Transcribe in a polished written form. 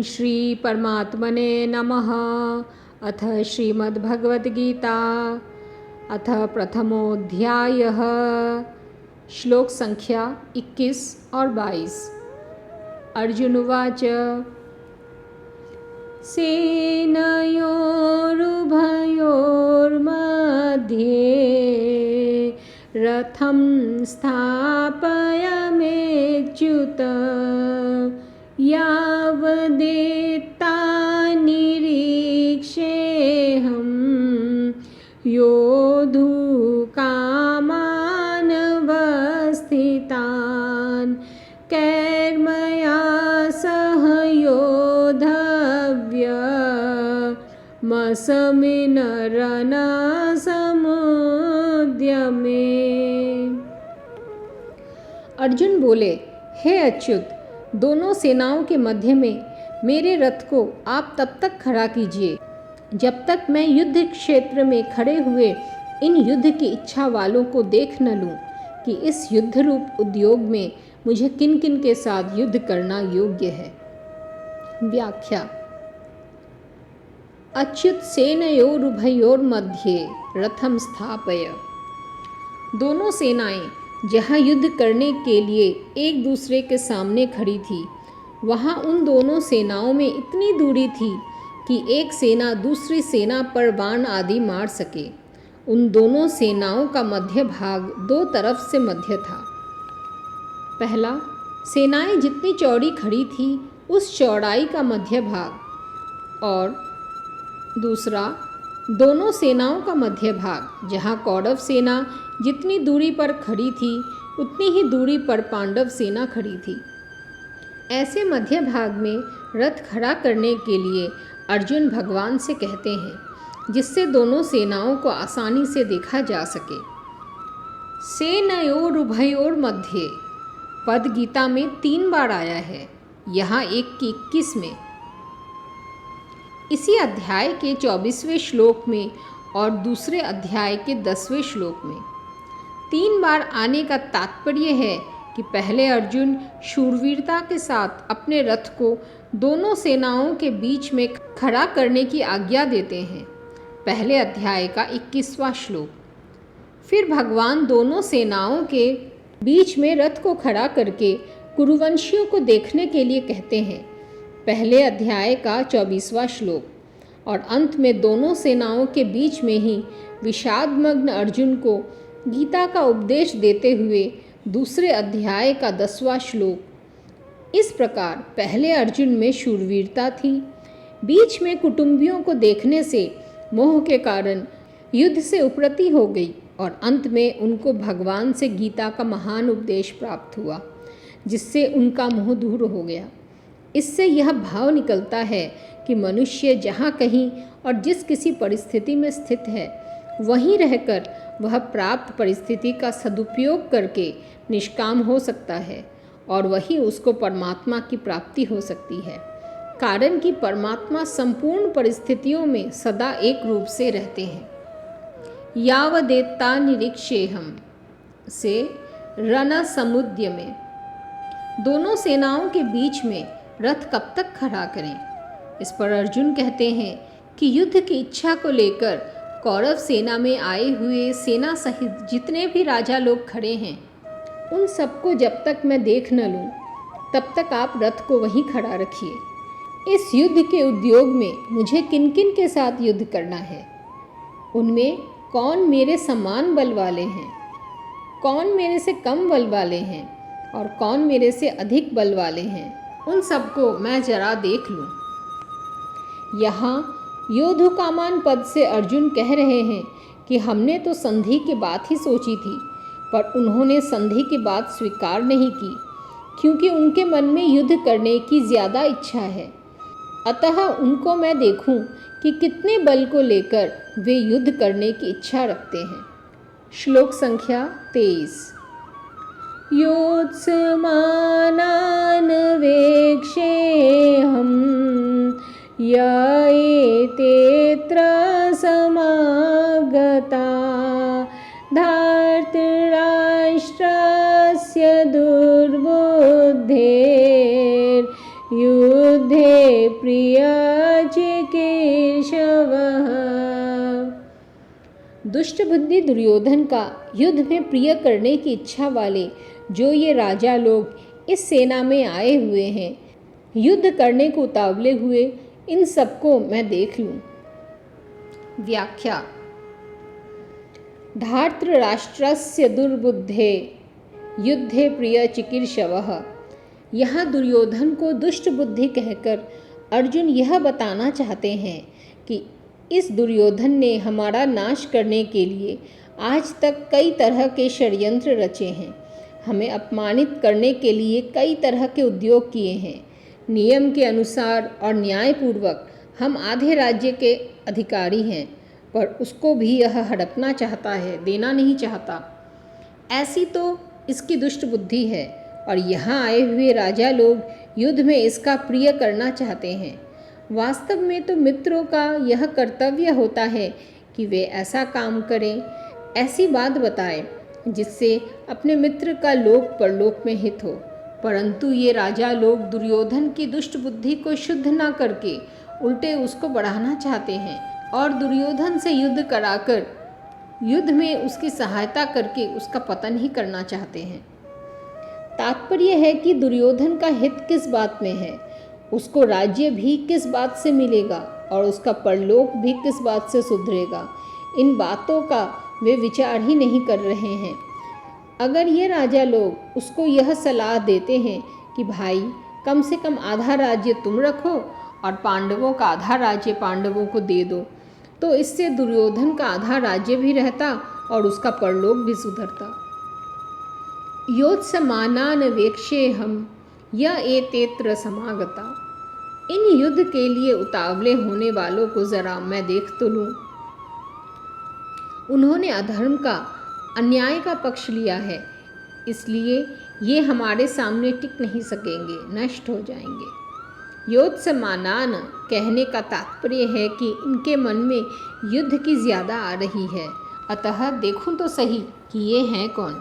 श्री परमात्मने नमः। अथ श्रीमद्भगवद्गीता अथ प्रथमोऽध्यायः। श्लोक संख्या 21 और 22। अर्जुन उवाच सेनयोरुभयोर्मध्ये रथं स्थापयामेच्युत यावदेता निरीक्षेऽहं योद्धुकामानवस्थितान् कैर्मया सह योद्धव्यमस्मिन् रणसमुद्यमे। अर्जुन बोले, हे अच्युत, दोनों सेनाओं के मध्य में मेरे रथ को आप तब तक खड़ा कीजिए जब तक मैं युद्ध क्षेत्र में खड़े हुए इन युद्ध की इच्छा वालों को देख न लूं कि इस युद्ध रूप उद्योग में मुझे किन किन के साथ युद्ध करना योग्य है। व्याख्या। अच्युत सेनयोरुभयोर्मध्ये रथम स्थापय। दोनों सेनाएं जहाँ युद्ध करने के लिए एक दूसरे के सामने खड़ी थी, वहाँ उन दोनों सेनाओं में इतनी दूरी थी कि एक सेना दूसरी सेना पर बाण आदि मार सके। उन दोनों सेनाओं का मध्य भाग दो तरफ से मध्य था। पहला, सेनाएं जितनी चौड़ी खड़ी थी उस चौड़ाई का मध्य भाग, और दूसरा, दोनों सेनाओं का मध्य भाग जहाँ कौरव सेना जितनी दूरी पर खड़ी थी उतनी ही दूरी पर पांडव सेना खड़ी थी। ऐसे मध्य भाग में रथ खड़ा करने के लिए अर्जुन भगवान से कहते हैं, जिससे दोनों सेनाओं को आसानी से देखा जा सके। सेनयोरुभयोर मध्ये पद गीता में 3 बार आया है, यहाँ 1 की 21 में। इसी अध्याय के 24वें श्लोक में और दूसरे अध्याय के 10वें श्लोक में 3 बार आने का तात्पर्य है कि पहले अर्जुन शूरवीरता के साथ अपने रथ को दोनों सेनाओं के बीच में खड़ा करने की आज्ञा देते हैं, पहले अध्याय का 21वां श्लोक। फिर भगवान दोनों सेनाओं के बीच में रथ को खड़ा करके कुरुवंशियों को देखने के लिए कहते हैं, पहले अध्याय का 24वां श्लोक। और अंत में दोनों सेनाओं के बीच में ही विषादमग्न अर्जुन को गीता का उपदेश देते हुए दूसरे अध्याय का 10वां श्लोक। इस प्रकार पहले अर्जुन में शूरवीरता थी, बीच में कुटुंबियों को देखने से मोह के कारण युद्ध से उपरति हो गई, और अंत में उनको भगवान से गीता का महान उपदेश प्राप्त हुआ, जिससे उनका मोह दूर हो गया। इससे यह भाव निकलता है कि मनुष्य जहाँ कहीं और जिस किसी परिस्थिति में स्थित है, वहीं रहकर वह प्राप्त परिस्थिति का सदुपयोग करके निष्काम हो सकता है, और वही उसको परमात्मा की प्राप्ति हो सकती है। कारण कि परमात्मा संपूर्ण परिस्थितियों में सदा एक रूप से रहते हैं। यावदेता निरीक्षेऽहं से रणसमुद्य में दोनों सेनाओं के बीच में रथ कब तक खड़ा करें। इस पर अर्जुन कहते हैं कि युद्ध की इच्छा को लेकर कौरव सेना में आए हुए सेना सहित जितने भी राजा लोग खड़े हैं, उन सबको जब तक मैं देख न लूं, तब तक आप रथ को वहीं खड़ा रखिए। इस युद्ध के उद्योग में मुझे किन किन के साथ युद्ध करना है, उनमें कौन मेरे समान बल वाले हैं, कौन मेरे से कम बल वाले हैं, और कौन मेरे से अधिक बल वाले हैं, उन सबको मैं जरा देख लूं। यहाँ योद्धुकामान पद से अर्जुन कह रहे हैं कि हमने तो संधि की बात ही सोची थी, पर उन्होंने संधि की बात स्वीकार नहीं की, क्योंकि उनके मन में युद्ध करने की ज़्यादा इच्छा है। अतः उनको मैं देखूं कि कितने बल को लेकर वे युद्ध करने की इच्छा रखते हैं। श्लोक संख्या 23। योत्समानान् वेक्षेऽहं य एतेऽत्र समागता धार्तराष्ट्रस्य दुर्बुद्धेर्युद्धे प्रिय चिकीर्षवः। दुष्ट बुद्धि दुर्योधन का युद्ध में प्रिय करने की इच्छा वाले जो ये राजा लोग इस सेना में आए हुए हैं, युद्ध करने को उतावले हुए, इन सबको मैं देख लूं। व्याख्या। धार्तराष्ट्रस्य दुर्बुद्धे युद्धे प्रिय चिकीर्षवः। यहाँ दुर्योधन को दुष्ट बुद्धि कहकर अर्जुन यह बताना चाहते हैं कि इस दुर्योधन ने हमारा नाश करने के लिए आज तक कई तरह के षड्यंत्र रचे हैं, हमें अपमानित करने के लिए कई तरह के उद्योग किए हैं। नियम के अनुसार और न्यायपूर्वक हम आधे राज्य के अधिकारी हैं, पर उसको भी यह हड़पना चाहता है, देना नहीं चाहता। ऐसी तो इसकी दुष्ट बुद्धि है और यहाँ आए हुए राजा लोग युद्ध में इसका प्रिय करना चाहते हैं। वास्तव में तो मित्रों का यह कर्तव्य होता है कि वे ऐसा काम करें, ऐसी बात बताएं जिससे अपने मित्र का लोक परलोक में हित हो। परंतु ये राजा लोग दुर्योधन की दुष्ट बुद्धि को शुद्ध न करके उल्टे उसको बढ़ाना चाहते हैं और दुर्योधन से युद्ध कराकर युद्ध में उसकी सहायता करके उसका पतन ही करना चाहते हैं। तात्पर्य है कि दुर्योधन का हित किस बात में है, उसको राज्य भी किस बात से मिलेगा और उसका परलोक भी किस बात से सुधरेगा, इन बातों का वे विचार ही नहीं कर रहे हैं। अगर ये राजा लोग उसको यह सलाह देते हैं कि भाई कम से कम आधा राज्य तुम रखो और पांडवों का आधा राज्य पांडवों को दे दो, तो इससे दुर्योधन का आधा राज्य भी रहता और उसका परलोक भी सुधरता। योत्समानान वेक्षेहम य एतेत्र समागता। इन युद्ध के लिए उतावले होने वालों को जरा मैं देख तो लूं। उन्होंने अधर्म का, अन्याय का पक्ष लिया है, इसलिए ये हमारे सामने टिक नहीं सकेंगे, नष्ट हो जाएंगे। योत्समानान कहने का तात्पर्य है कि इनके मन में युद्ध की ज़्यादा आ रही है, अतः देखूं तो सही कि ये हैं कौन।